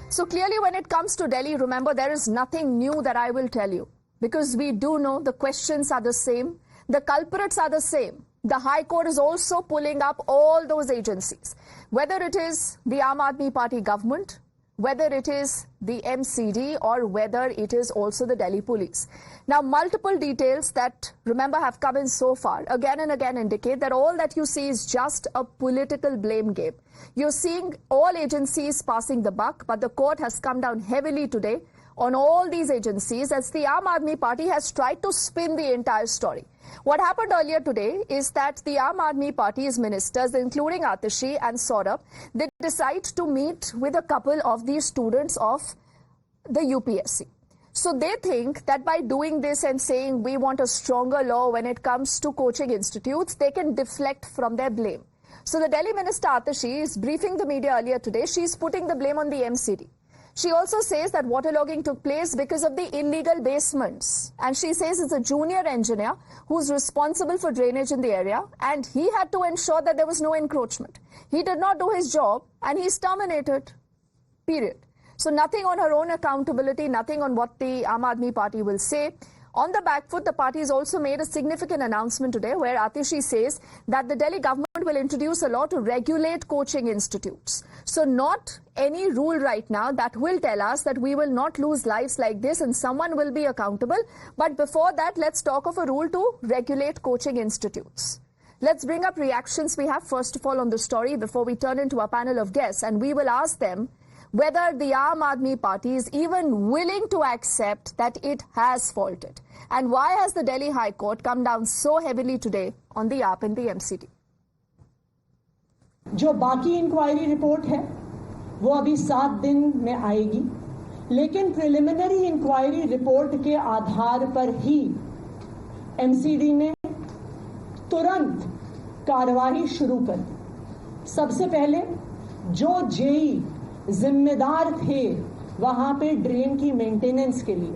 So clearly when it comes to Delhi, remember, there is nothing new that I will tell you, because we do know the questions are the same, the culprits are the same. The High Court is also pulling up all those agencies, whether it is the Aam Aadmi Party government, whether it is the MCD, or whether it is also the Delhi police. Now, multiple details that, remember, have come in so far, again and again indicate that all that you see is just a political blame game. You're seeing all agencies passing the buck, but the court has come down heavily today on all these agencies as the Aam Aadmi Party has tried to spin the entire story. What happened earlier today is that the Aam Aadmi Party's ministers, including Atishi and Saurabh, they decide to meet with a couple of these students of the UPSC. So they think that by doing this and saying we want a stronger law when it comes to coaching institutes, they can deflect from their blame. So the Delhi Minister Atishi is briefing the media earlier today. She's putting the blame on the MCD. She also says that waterlogging took place because of the illegal basements. And she says it's a junior engineer who's responsible for drainage in the area, and he had to ensure that there was no encroachment. He did not do his job and he's terminated. Period. So nothing on her own accountability, nothing on what the Aam Aadmi Party will say. On the back foot, the party has also made a significant announcement today where Atishi says that the Delhi government will introduce a law to regulate coaching institutes. So not any rule right now that will tell us that we will not lose lives like this and someone will be accountable. But before that, let's talk of a rule to regulate coaching institutes. Let's bring up reactions we have first of all on the story before we turn into a panel of guests, and we will ask them whether the Aam Aadmi Party is even willing to accept that it has faulted. And why has the Delhi High Court come down so heavily today on the AAP and the MCD? जो बाकी inquiry report है वो अभी 7 दिन में आएगी, लेकिन preliminary inquiry report के आधार पर ही एमसीडी ने तुरंत कार्रवाई शुरू कर दी। सबसे पहले जो जेई जिम्मेदार थे वहां पे ड्रेन की मेंटेनेंस के लिए,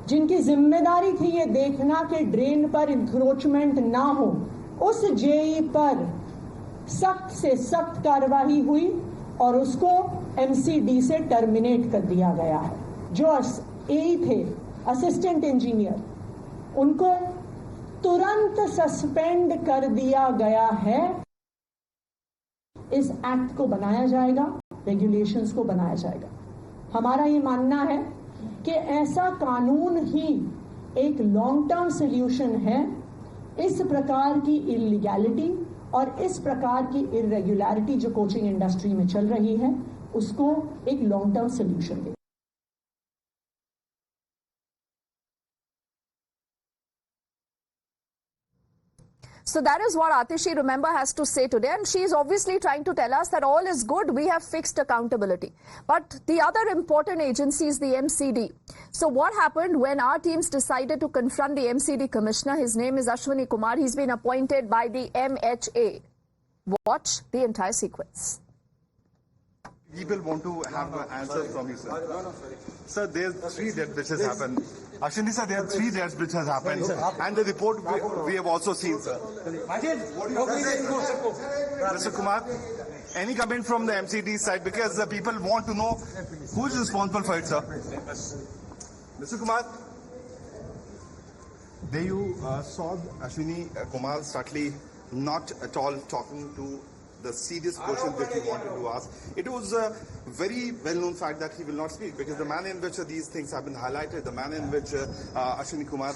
जिनकी जिम्मेदारी थी ये देखना कि ड्रेन पर इंक्रोचमेंट ना हो, उस जेई पर सख्त से सख्त कार्रवाई हुई और उसको एमसीडी से टर्मिनेट कर दिया गया है। जो एई थे, असिस्टेंट इंजीनियर, उनको तुरंत सस्पेंड कर दिया गया है। इस एक्ट को बनाया जाएगा, रेगुलेशंस को बनाया जाएगा। हमारा ये मानना है कि ऐसा कानून ही एक लॉन्ग टर्म सॉल्यूशन है इस प्रकार की इलीगैलिटी और इस प्रकार की इरेगुलरिटी जो कोचिंग इंडस्ट्री में चल रही है उसको एक long term solution they. So that is what Atishi, remember, has to say today. And she is obviously trying to tell us that all is good. We have fixed accountability. But the other important agency is the MCD. So what happened when our teams decided to confront the MCD commissioner? His name is Ashwani Kumar. He's been appointed by the MHA. Watch the entire sequence. People want to have answers from you, sir. Sir, there's 3 deaths which has happened. Ashwini sir, there are 3 deaths which has happened, and the report we have also seen, sir. Mr. Kumar, any comment from the MCD side, because the people want to know who is responsible for it, sir. Mr. Kumar, there you saw Ashwini Kumar certainly not at all talking to the serious questions that he wanted to ask. It was a very well-known fact that he will not speak, because the manner in which these things have been highlighted, the manner in which Ashwini Kumar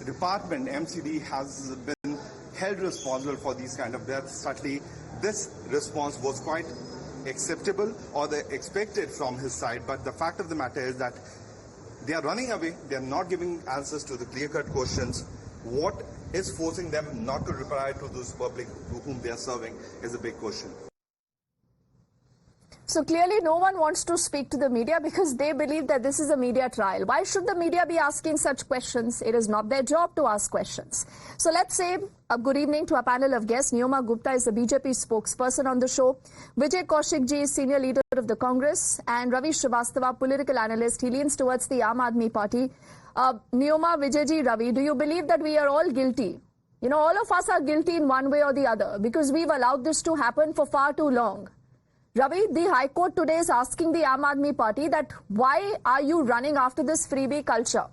department, MCD, has been held responsible for these kind of deaths, certainly this response was quite acceptable or expected from his side. But the fact of the matter is that they are running away. They are not giving answers to the clear-cut questions. What is forcing them not to reply to those public to whom they are serving is a big question. So clearly no one wants to speak to the media because they believe that this is a media trial. Why should the media be asking such questions? It is not their job to ask questions. So let's say a good evening to a panel of guests. Neoma Gupta is the BJP spokesperson on the show. Vijay Kaushik ji is senior leader of the Congress, and Ravi Srivastava, political analyst. He leans towards the Aam Aadmi Party. Neoma, Vijayji, Ravi, do you believe that we are all guilty? You know, all of us are guilty in one way or the other because we've allowed this to happen for far too long. Ravi, the High Court today is asking the Aam Aadmi Party that why are you running after this freebie culture?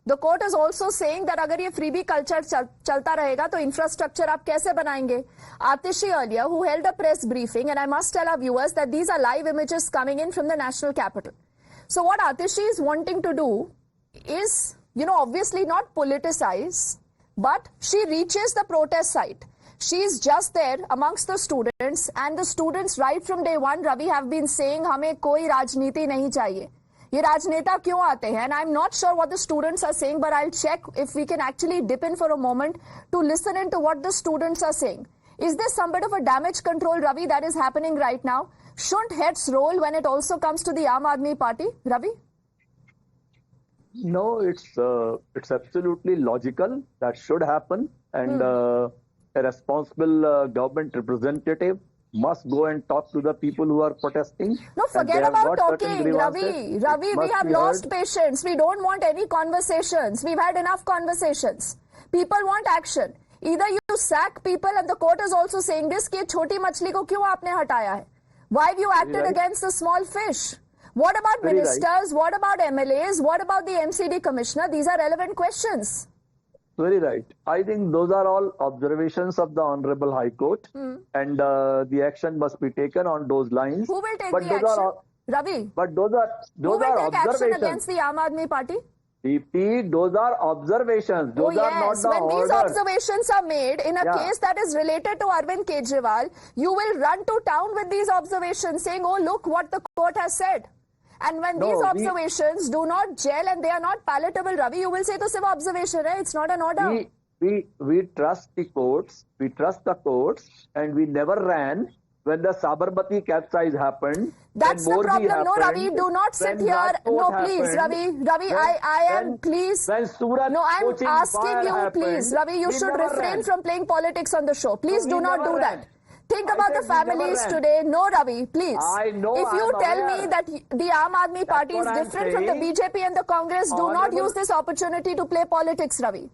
The court is also saying that अगर ये freebie culture चलता रहेगा तो infrastructure आप कैसे बनाएंगे? Atishi earlier, who held a press briefing, and I must tell our viewers that these are live images coming in from the national capital. So what Atishi is wanting to do is, obviously not politicize, but she reaches the protest site. She is just there amongst the students, and the students right from day one, Ravi, have been saying हमें कोई राजनीति नहीं चाहिए. ये राजनेता क्यों आते हैं? And I'm not sure what the students are saying, but I'll check if we can actually dip in for a moment to listen into what the students are saying. Is there some bit of a damage control, Ravi, that is happening right now? Shouldn't heads roll when it also comes to the Aam Aadmi Party, Ravi? No, it's absolutely logical. That should happen, and a responsible government representative must go and talk to the people who are protesting. No, forget about talking, Ravi. Ravi, we have lost patience. We don't want any conversations. We've had enough conversations. People want action. Either you sack people, and the court is also saying this, कि छोटी मछली को क्यों आपने हटाया है? Why have you acted against the small fish? What about ministers? What about MLAs? What about the MCD commissioner? These are relevant questions. Very right. I think those are all observations of the Honorable High Court, and the action must be taken on those lines. Who will take the action? Ravi? But those are Who will take action observations against the Aam Aadmi Party? DP, those are observations. Those are not the when orders. these observations are made in a case that is related to Arvind Kejriwal, you will run to town with these observations saying, oh, look what the court has said. And when these observations do not gel and they are not palatable, Ravi, you will say to sirf observation hai, it's not an order. We trust the courts, and we never ran when the Sabarmati capsize happened. That's the problem. No, Ravi, do not sit here. No, please, Ravi, I am, please. When Surat no, I'm asking you, please, Ravi, you should refrain from playing politics on the show. Please do not do that. Think about the families today. No, Ravi, please. I know. If you tell me that the Aam Aadmi Party is different from the BJP and the Congress, do not use this opportunity to play politics, Ravi.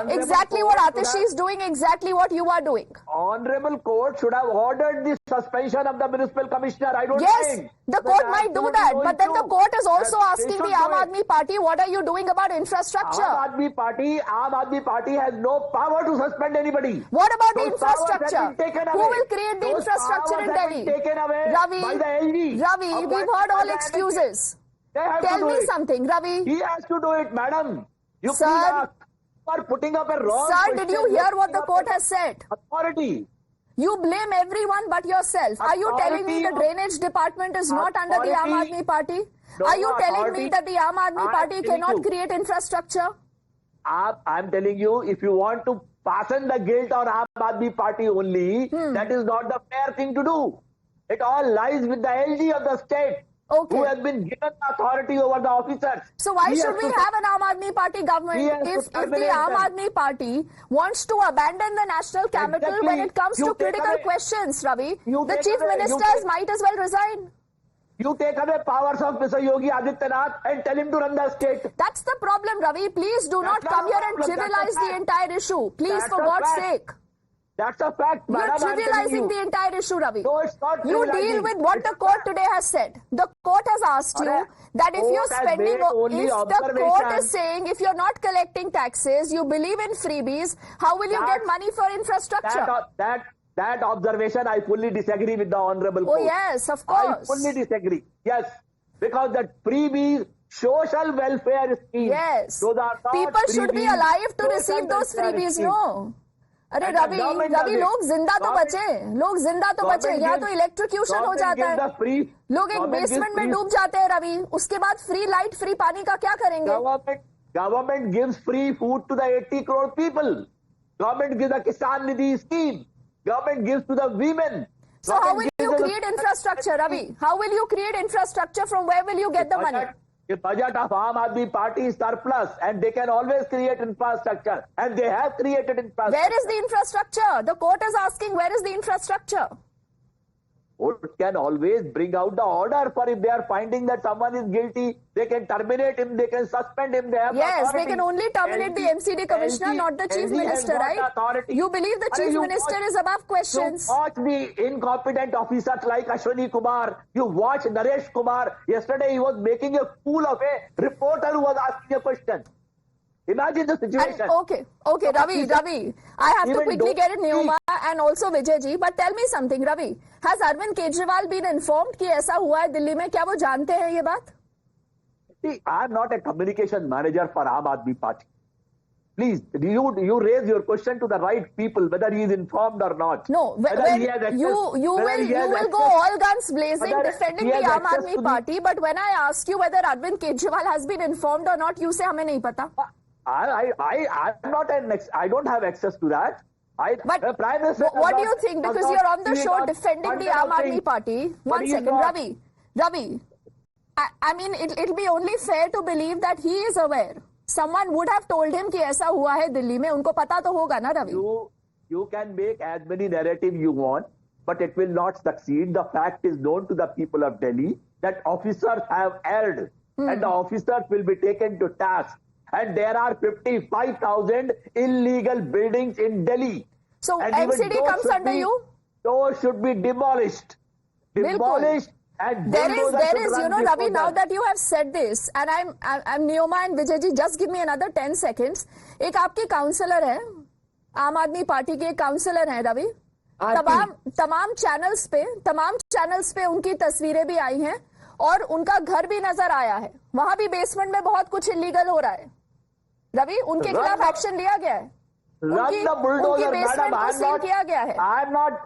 Exactly what Atishi is doing, exactly what you are doing. Honorable Court should have ordered the suspension of the municipal commissioner. I don't think. The court might do that, but then the court is also asking the Aam Aadmi Party, what are you doing about infrastructure? Aam Aadmi Party has no power to suspend anybody. What about the infrastructure? Who will create the infrastructure in Delhi? Taken away by the LG. Ravi, we've heard all excuses. Tell me something, Ravi. He has to do it, madam. You Sir, are putting up a wrong. Sir, did you hear what the court has said? Authority. You blame everyone but yourself. Are you telling me the drainage department is not under the Aam Aadmi Party? Are you telling me that the Aam Aadmi Party cannot create infrastructure? I'm telling you, if you want to fasten the guilt on Aam Aadmi Party only, that is not the fair thing to do. It all lies with the LG of the state. Okay. Who has been given authority over the officers. So why should we have an Aam Aadmi Party government if the Aam Aadmi Party wants to abandon the national capital when it comes to critical questions, Ravi? The chief ministers might as well resign. You take away powers of Mr. Yogi Adityanath and tell him to run the state. That's the problem, Ravi. Please do not come here and trivialize the entire issue. Please, for God's sake. That's a fact, madam. You're trivializing the entire issue, Ravi. No, it's not. You deal with what the court today has said. The court has asked you that if you're spending, if the court is saying if you're not collecting taxes, you believe in freebies, how will you get money for infrastructure? That observation, I fully disagree with the Honorable Court. Oh, yes, of course. I fully disagree. Yes, because that freebies, social welfare scheme. Yes. Those are not people should be freebies, alive to receive those freebies, no. अरे रवि लोग जिंदा तो बचे यहाँ तो electrocution हो जाता है लोग एक बेसमेंट में डूब जाते हैं रवि उसके बाद फ्री लाइट फ्री पानी का क्या करेंगे Government gives free food to the 80 crore people. Government gives the Kisan Nidhi scheme. Government gives to the women. So how will you create infrastructure, Ravi? How will you create infrastructure? From where will you get the money? The budget of Aam Aadmi Party is surplus and they can always create infrastructure and they have created infrastructure. Where is the infrastructure? The court is asking where is the infrastructure? court can always bring out the order for if they are finding that someone is guilty, they can terminate him, they can suspend him. They have Yes, authority. they can only terminate the MCD commissioner, not the chief LG has minister, got right? authority. You believe the chief minister is above questions? You watch the incompetent officers like Ashwini Kumar. You watch Naresh Kumar. Yesterday he was making a fool of a reporter who was asking a question. Imagine the situation. And, okay, Ravi, I have to Even quickly don't get it, speak. Neoma and also Vijay ji. But tell me something, Ravi. Has Arvind Kejriwal been informed कि ऐसा हुआ है दिल्ली में? क्या वो जानते हैं ये बात? See, I am not a communication manager for Aam Aadmi Party. Please, you raise your question to the right people, whether he is informed or not. No, you will go all guns blazing defending the Aam Aadmi Party. But when I ask you whether Arvind Kejriwal has been informed or not, you say हमें नहीं पता. I'm not I don't have access to that. But Prime Minister, what do you think? Because you're on the show defending the Aam Aadmi Party. One second, Ravi. I mean, it'll be only fair to believe that he is aware. Someone would have told him कि ऐसा हुआ है दिल्ली में. उनको पता तो होगा ना, Ravi? You can make as many narratives you want, but it will not succeed. The fact is known to the people of Delhi that officers have erred, and the officers will be taken to task. And there are 55,000 illegal buildings in Delhi. So and MCD comes under you? Those should be demolished. Demolished. And there is, you know, Ravi, now that you have said this, and I'm Neoma and Vijay ji, just give me another 10 seconds. एक आपकी counsellor है, आम आदमी party के counsellor हैं रवि. तमाम channels पे उनकी तस्वीरें भी आई हैं और उनका घर भी नजर आया है. वहां भी बेसमेंट में बहुत कुछ इलीगल हो रहा है. रवि, उनके खिलाफ एक्शन लिया गया है. Run the bulldozer, madam.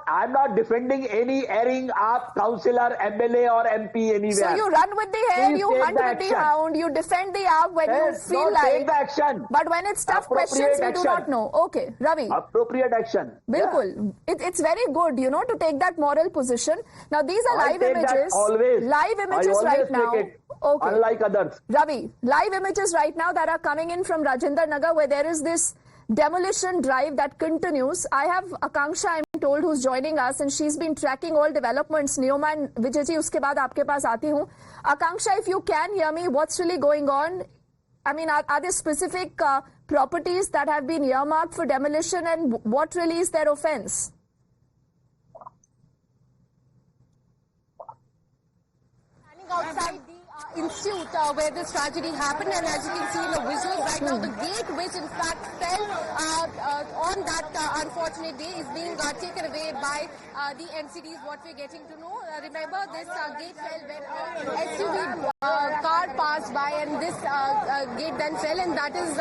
I'm not defending any erring up councillor, MLA or MP anywhere. So you run with the hare, Please you hunt with the hound, you defend the up when you feel like. Take the action. But when it's tough questions, we do not know. Okay, Ravi. Appropriate action. Bilkul. Yeah. It's very good, you know, to take that moral position. Now these are live images. Always. Live images right now. Okay. Unlike others. Ravi, live images right now that are coming in from Rajinder Nagar where there is this demolition drive that continues. I have Akanksha, I'm told, who's joining us, and she's been tracking all developments. Neoma and Vijay ji, uske baad aapke paas aati hu. Akanksha, if you can hear me, what's really going on? I mean, are there specific properties that have been earmarked for demolition, and what really is their offence? Standing outside the institute where this tragedy happened, and as you can see in the visuals right now, the gate which in fact fell on that unfortunate day is being taken away by the MCDs, what we're getting to know. Remember, this gate fell when a SUV car passed by, and this gate then fell, and that is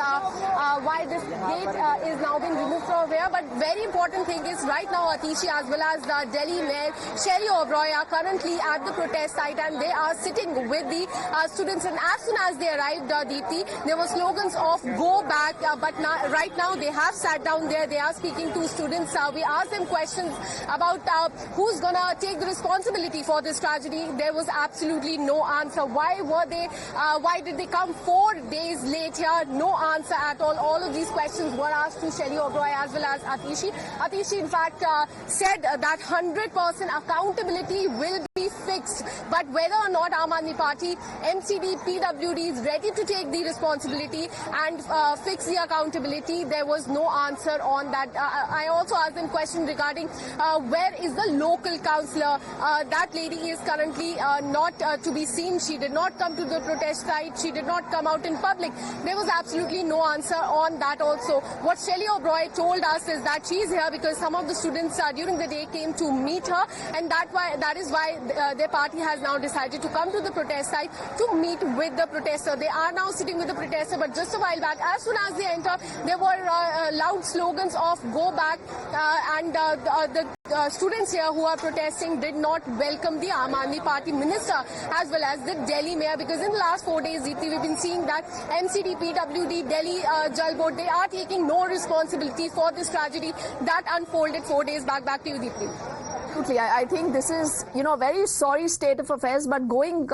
why this gate is now being removed from here. But very important thing is right now Atishi as well as the Delhi Mayor Sherry Oberoi are currently at the protest site, and they are sitting with the students, and as soon as they arrived, Deepthi, there were slogans of go back, but now, right now they have sat down there, they are speaking to students. We asked them questions about who's gonna take the responsibility for this tragedy. There was absolutely no answer. Why were they, why did they come 4 days late here? No answer at all. All of these questions were asked to Sherry Oberoi as well as Atishi. Atishi in fact said that 100% accountability will be fixed, but whether or not Aam Aadmi Party, MCD, PWD is ready to take the responsibility and fix the accountability, there was no answer on that. I also asked them question regarding where is the local councillor. That lady is currently not to be seen. She did not come to the protest site. She did not come out in public. There was absolutely no answer on that also. What Sherry Oberoi told us is that she is here because some of the students during the day came to meet her, and that is why their party has now decided to come to the protest site to meet with the protester. They are now sitting with the protester, but just a while back, as soon as they enter, there were loud slogans of go back, and the students here who are protesting did not welcome the Aam Aadmi Party minister as well as the Delhi mayor, because in the last 4 days, we've been seeing that MCD, PWD, Delhi Jal Board, they are taking no responsibility for this tragedy that unfolded 4 days back. Back to you, Deepthi. Absolutely. I think this is, you know, a very sorry state of affairs, but going,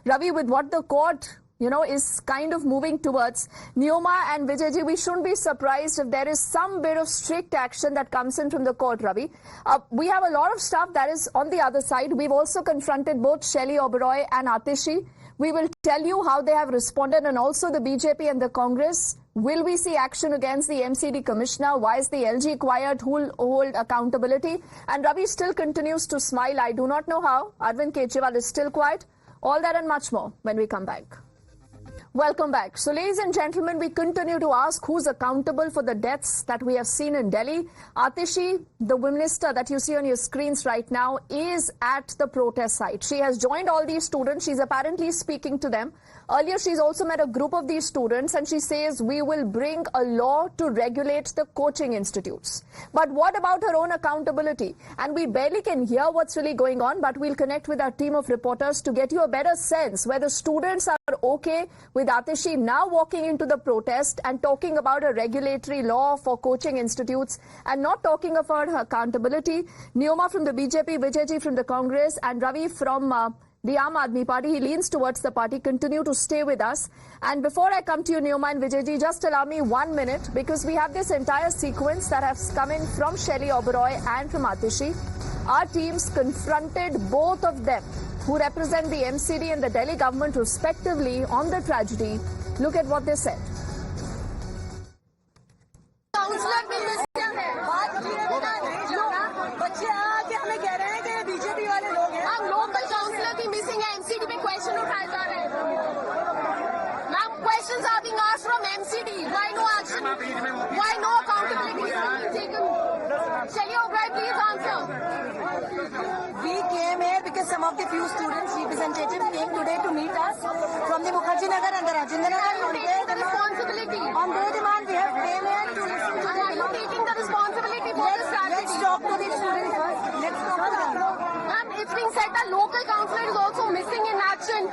Ravi, with what the court is kind of moving towards. Neoma and Vijayji, we shouldn't be surprised if there is some bit of strict action that comes in from the court, Ravi. We have a lot of stuff that is on the other side. We've also confronted both Shelly Oberoi and Atishi. We will tell you how they have responded, and also the BJP and the Congress. Will we see action against the MCD commissioner? Why is the LG quiet? Who will hold accountability? And Ravi still continues to smile. I do not know how. Arvind Kejriwal is still quiet. All that and much more when we come back. Welcome back. So, ladies and gentlemen, we continue to ask who's accountable for the deaths that we have seen in Delhi. Atishi, the minister that you see on your screens right now, is at the protest site. She has joined all these students. She's apparently speaking to them. Earlier, she's also met a group of these students, and she says, we will bring a law to regulate the coaching institutes. But what about her own accountability? And we barely can hear what's really going on, but we'll connect with our team of reporters to get you a better sense whether students are okay with Atishi now walking into the protest and talking about a regulatory law for coaching institutes and not talking about her accountability. Neoma from the BJP, Vijayji from the Congress, and Ravi from the Aam Aadmi Party. He leans towards the party. Continue to stay with us. And before I come to you, Neoma and Vijayji, just allow me 1 minute, because we have this entire sequence that has come in from Shelly Oberoi and from Atishi. Our teams confronted both of them, who represent the MCD and the Delhi government respectively, on the tragedy. Look at what they said. Questions are being asked from MCD. Why no action? Why no accountability is being taken? Shelly Oberoi, please answer. We came here because some of the few students representatives came today to meet us from the Mukherjee Nagar and the Rajendra Nagar. Are you taking the responsibility? On their demand, we have came here to listen to them. Are you taking the responsibility for this tragedy? Let's talk to the students first. Let's talk to them. Ma'am, it's being said that local councillor is also missing in action.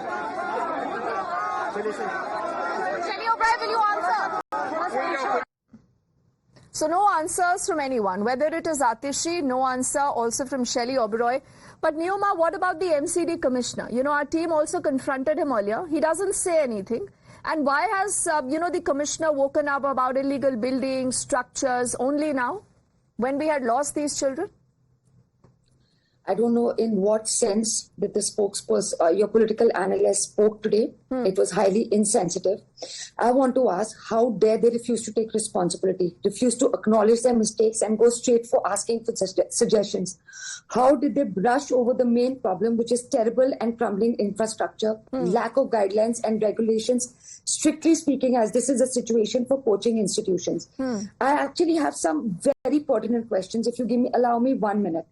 Shelly Oberoi, will you answer? So no answers from anyone, whether it is Atishi, no answer also from Shelly Oberoi. But Neoma, what about the MCD commissioner? Our team also confronted him earlier. He doesn't say anything. And why has, the commissioner woken up about illegal buildings, structures only now, when we had lost these children? I don't know in what sense that the spokesperson, your political analyst spoke today. It was highly insensitive. I want to ask, how dare they refuse to take responsibility, refuse to acknowledge their mistakes and go straight for asking for suggestions? How did they brush over the main problem, which is terrible and crumbling infrastructure, lack of guidelines and regulations, strictly speaking, as this is a situation for coaching institutions? I actually have some very pertinent questions. If you allow me 1 minute.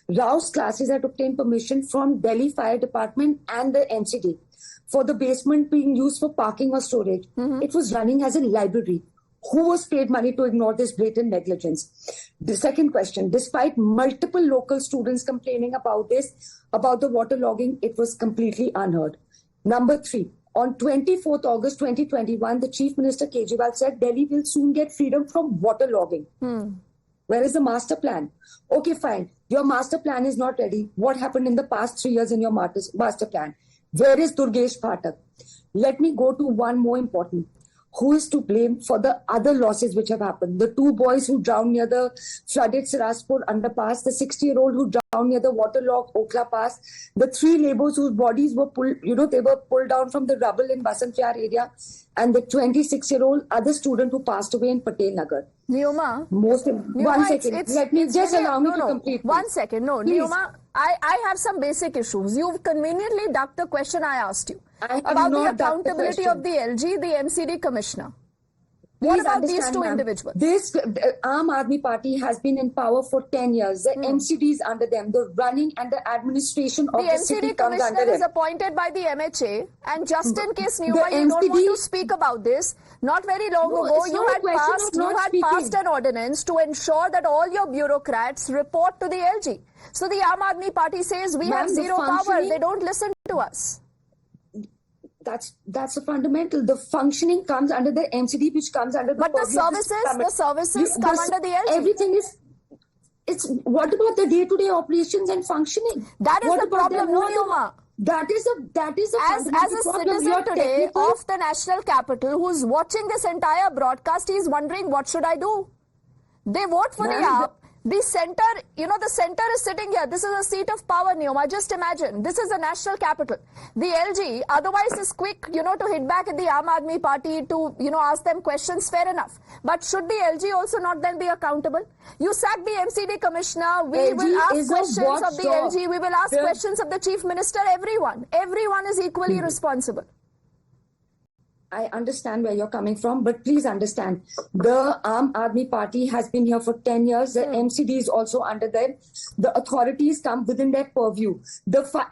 Rao's classes had obtained permission from Delhi Fire Department and the MCD for the basement being used for parking or storage. It was running as a library. Who was paid money to ignore this blatant negligence? The second question, despite multiple local students complaining about this, about the waterlogging, it was completely unheard. Number 3, on 24th August 2021, the Chief Minister Kejriwal said Delhi will soon get freedom from waterlogging. Where is the master plan? Okay, fine. Your master plan is not ready. What happened in the past 3 years in your master plan? Where is Durgesh Phatak? Let me go to one more important. Who is to blame for the other losses which have happened? The 2 boys who drowned near the flooded Siraspur underpass, the 60-year-old who drowned near the waterlogged Okhla Pass, the 3 labourers whose bodies were pulled, they were pulled down from the rubble in Basant Vihar area, and the 26-year-old other student who passed away in Patel Nagar. Neoma, 1 second. Let me just allow me to complete. 1 second. No, please. Neoma, I have some basic issues. You've conveniently ducked the question I asked you about the accountability of the LG, the MCD commissioner. What about these two individuals? This Aam Aadmi Party has been in power for 10 years. The MCD is under them. The running and the administration of the city MCD comes under commissioner is them. appointed by the MHA. And just in case, Neoma, you don't want to speak about this, not very long ago, you had passed an ordinance to ensure that all your bureaucrats report to the LG. So the Aam Aadmi Party says we have zero power. They don't listen to us. That's a fundamental. The functioning comes under the MCD, which comes under the. But the services come under the LG. Everything is. It's what about the day-to-day operations and functioning? That is the problem, no, Neoma. That is a As a fundamental problem. You citizen are today technical. of the national capital who's watching this entire broadcast, he's wondering, what should I do? They vote for the Ma'am, AAP. The center, the center is sitting here. This is a seat of power, Neoma. Just imagine. This is the national capital. The LG otherwise is quick, to hit back at the Aam Aadmi Party to, ask them questions. Fair enough. But should the LG also not then be accountable? You sack the MCD commissioner. We LG will ask is a questions of the watchdog. LG. We will ask The- questions of the chief minister. Everyone. Everyone is equally responsible. I understand where you're coming from, but please understand, the Aam Aadmi Party has been here for 10 years. The MCD is also under them. The authorities come within their purview.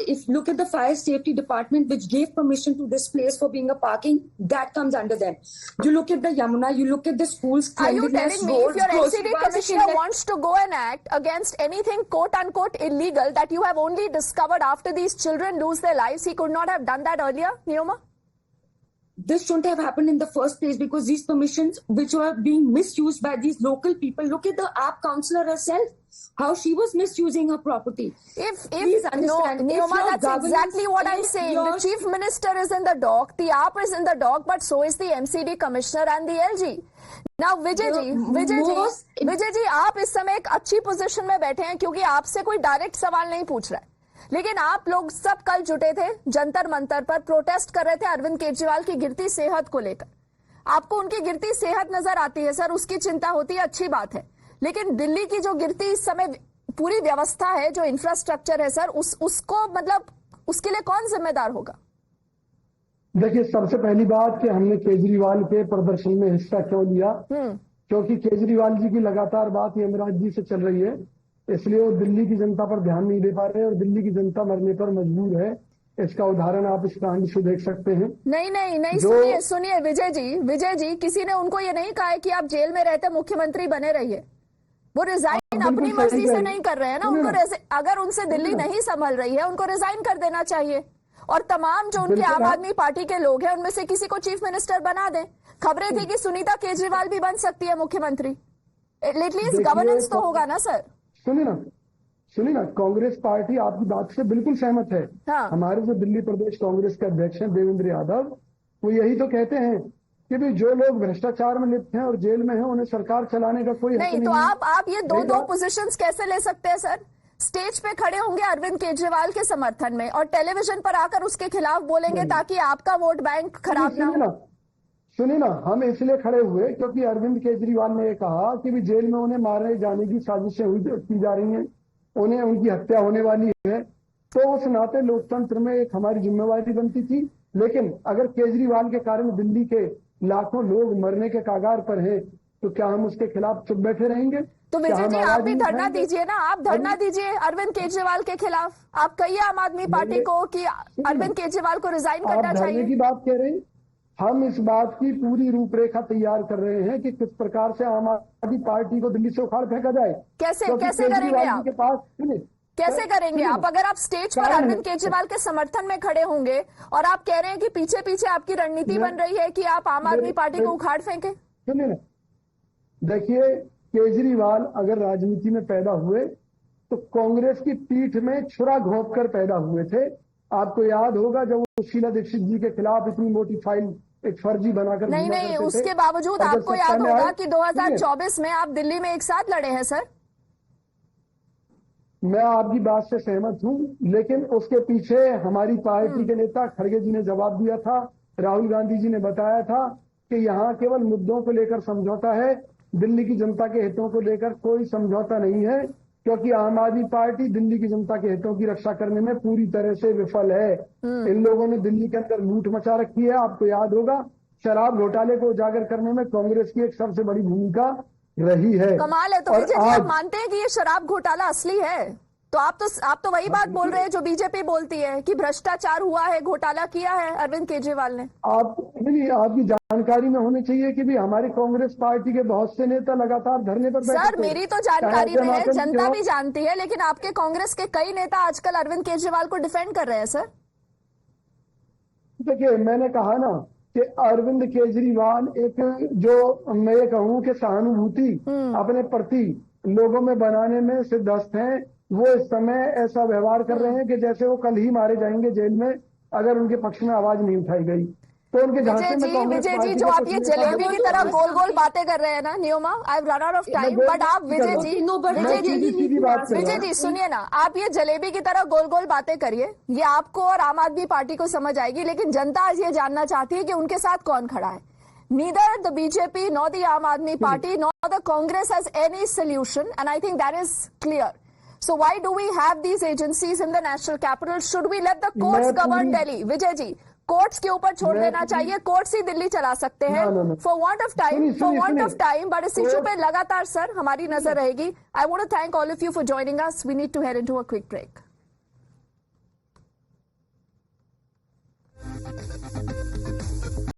If look at the fire safety department, which gave permission to this place for being a parking, that comes under them. You look at the Yamuna, you look at the schools. Are you cleanliness, telling me if roads, your grocery MCD bars, commissioner wants to go and act against anything quote-unquote illegal that you have only discovered after these children lose their lives, he could not have done that earlier, Neoma? this shouldn't have happened in the first place, because these permissions which were being misused by these local people. Look at the app councillor herself, how she was misusing her property. Please understand, No, if Neoma, your that's governance- exactly what I'm if saying. your- The chief minister is in the dock, the AAP is in the dock, but so is the MCD commissioner and the LG. Now Vijay ji आप इस समय एक अच्छी position में बैठे हैं क्योंकि आपसे कोई डायरेक्ट सवाल नहीं पूछ रहा है, लेकिन आप लोग सब कल जुटे थे जंतर मंतर पर, प्रोटेस्ट कर रहे थे अरविंद केजरीवाल की गिरती सेहत को लेकर। आपको उनकी गिरती सेहत नजर आती है सर, उसकी चिंता होती है, अच्छी बात है, लेकिन दिल्ली की जो गिरती इस समय पूरी व्यवस्था है, जो इंफ्रास्ट्रक्चर है सर, उसको मतलब उसके लिए कौन जिम्मेदार होगा? देखिए, सबसे पहली बात कि हमने केजरीवाल के प्रदर्शन में हिस्सा क्यों लिया, क्योंकि केजरीवाल जी की लगातार बात यमराज जी से चल रही है, इसलिए वो दिल्ली की जनता पर ध्यान नहीं दे पा रहे और दिल्ली की जनता मरने पर मजबूर है। इसका उदाहरण आप इस कांड से देख सकते हैं। नहीं, सुनिए विजय जी, किसी ने उनको ये नहीं कहा है कि आप जेल में रहते मुख्यमंत्री बने रहिए। वो रिजाइन अपनी मर्जी से नहीं कर रहे हैं ना, उनको अगर उनसे दिल्ली नहीं संभल रही है, उनको रिजाइन कर देना चाहिए और तमाम जो उनके आम आदमी पार्टी के लोग हैं उनमें से किसी को चीफ मिनिस्टर बना दें। खबरें थी कि सुनीता केजरीवाल भी बन सकती है मुख्यमंत्री। एटलीस्ट गवर्नेंस तो होगा ना सर। सुनिए ना, कांग्रेस पार्टी आपकी बात से बिल्कुल सहमत है। हाँ। हमारे जो दिल्ली प्रदेश कांग्रेस के अध्यक्ष हैं देवेंद्र यादव, वो यही तो कहते हैं कि भी जो लोग भ्रष्टाचार में लिप्त हैं और जेल में हैं, उन्हें सरकार चलाने का कोई हक नहीं। तो आप ये दो पोजीशंस कैसे ले सकते हैं सर? स्टेज पे खड़े होंगे अरविंद केजरीवाल के समर्थन में और टेलीविजन पर आकर उसके खिलाफ बोलेंगे ताकि आपका वोट बैंक खराब ना हो। सुनिए ना, हम इसलिए खड़े हुए क्योंकि अरविंद केजरीवाल ने कहा कि भी जेल में उन्हें मारने जाने की साजिशें की जा रही हैं, उन्हें उनकी हत्या होने वाली है, तो उस नाते लोकतंत्र में एक हमारी जिम्मेवारी बनती थी। लेकिन अगर केजरीवाल के कारण दिल्ली के लाखों लोग मरने के कागार पर हैं, तो क्या हम उसके खिलाफ चुप बैठे रहेंगे? तो विजय जी आप भी धरना दीजिए ना, आप धरना दीजिए अरविंद केजरीवाल के खिलाफ। आप कहिए आम आदमी पार्टी को कि अरविंद केजरीवाल को रिजाइन करना चाहिए। धरने की बात कह रहे हैं, हम इस बात की पूरी रूपरेखा तैयार कर रहे हैं कि किस प्रकार से आम आदमी पार्टी को दिल्ली से उखाड़ फेंका जाए। कैसे करेंगे आप? के पास कैसे करेंगे आप? अगर आप स्टेज पर अरविंद केजरीवाल के समर्थन में खड़े होंगे और आप कह रहे हैं कि पीछे पीछे आपकी रणनीति बन रही है कि आप आम आदमी पार्टी को उखाड़ फेंके। सुनिए ना, देखिए, केजरीवाल अगर राजनीति में पैदा हुए तो कांग्रेस की पीठ में छुरा घोंप कर पैदा हुए थे। आपको याद होगा जब वो शीला दीक्षित जी के खिलाफ इतनी मोटी फाइल एक फर्जी बनाकर नहीं, उसके बावजूद आपको याद होगा कि 2024 में आप दिल्ली में एक साथ लड़े हैं सर। मैं आपकी बात से सहमत हूं, लेकिन उसके पीछे हमारी पार्टी के नेता खड़गे जी ने जवाब दिया था, राहुल गांधी जी ने बताया था कि यहाँ केवल मुद्दों को लेकर समझौता है, दिल्ली की जनता के हितों को लेकर कोई समझौता नहीं है, क्योंकि आम आदमी पार्टी दिल्ली की जनता के हितों की रक्षा करने में पूरी तरह से विफल है। इन लोगों ने दिल्ली के अंदर लूट मचा रखी है। आपको याद होगा शराब घोटाले को उजागर करने में कांग्रेस की एक सबसे बड़ी भूमिका रही है। कमाल है। तो विजय जी आप मानते हैं कि ये शराब घोटाला असली है? तो आप तो वही बात बोल रहे हैं जो बीजेपी बोलती है कि भ्रष्टाचार हुआ है, घोटाला किया है अरविंद केजरीवाल ने। आपकी जानकारी में होनी चाहिए कि भी हमारी कांग्रेस पार्टी के बहुत से नेता लगातार धरने पर बैठे। सर मेरी तो जानकारी में है, जनता भी जानती है, लेकिन आपके कांग्रेस के कई नेता आजकल अरविंद केजरीवाल को डिफेंड कर रहे हैं सर। देखिए, मैंने कहा ना कि अरविंद केजरीवाल एक जो मैं कहूँ कि सहानुभूति अपने प्रति लोगों में बनाने में सिद्धस्त हैं। वो इस समय ऐसा व्यवहार कर रहे हैं कि जैसे वो कल ही मारे जाएंगे जेल में अगर उनके पक्ष में आवाज नहीं उठाई गई। तो उनके विजय जी जो आप ये जलेबी की तरह गोल गोल बातें कर रहे हैं ना Niyoma, I run out of time, but आप विजय जी सुनिए ना, आप ये जलेबी की तरह गोल गोल बातें करिए, ये आपको और आम आदमी पार्टी को समझ आएगी, लेकिन जनता आज ये जानना चाहती है कि उनके साथ कौन खड़ा है। Neither the BJP nor the Aam Aadmi Party nor the Congress has any solution, and I think that is clear. So why do we have these agencies in the national capital? Should we let the courts govern Delhi? Vijay ji, courts के ऊपर छोड़ देना चाहिए, courts ही दिल्ली चला सकते हैं for want of time, but इस issue पे लगातार सर हमारी नजर रहेगी। I want to thank all of you for joining us. We need to head into a quick break.